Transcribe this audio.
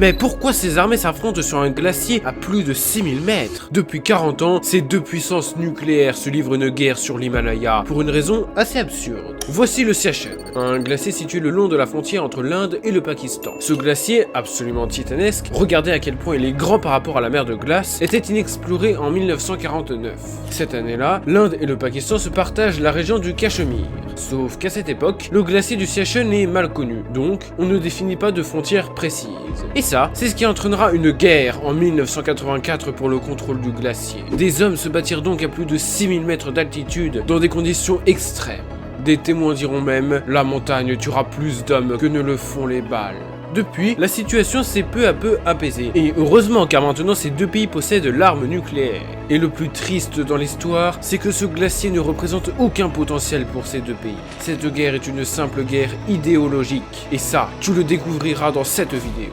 Mais pourquoi ces armées s'affrontent sur un glacier à plus de 6000 mètres? Depuis 40 ans, ces deux puissances nucléaires se livrent une guerre sur l'Himalaya, pour une raison assez absurde. Voici le Siachen, un glacier situé le long de la frontière entre l'Inde et le Pakistan. Ce glacier, absolument titanesque, regardez à quel point il est grand par rapport à la mer de glace, était inexploré en 1949. Cette année-là, l'Inde et le Pakistan se partagent la région du Cachemire. Sauf qu'à cette époque, le glacier du Siachen est mal connu, donc on ne définit pas de frontières précises. Et ça, c'est ce qui entraînera une guerre en 1984 pour le contrôle du glacier. Des hommes se battirent donc à plus de 6000 mètres d'altitude dans des conditions extrêmes. Des témoins diront même, la montagne tuera plus d'hommes que ne le font les balles. Depuis, la situation s'est peu à peu apaisée, et heureusement car maintenant ces deux pays possèdent l'arme nucléaire. Et le plus triste dans l'histoire, c'est que ce glacier ne représente aucun potentiel pour ces deux pays. Cette guerre est une simple guerre idéologique, et ça, tu le découvriras dans cette vidéo.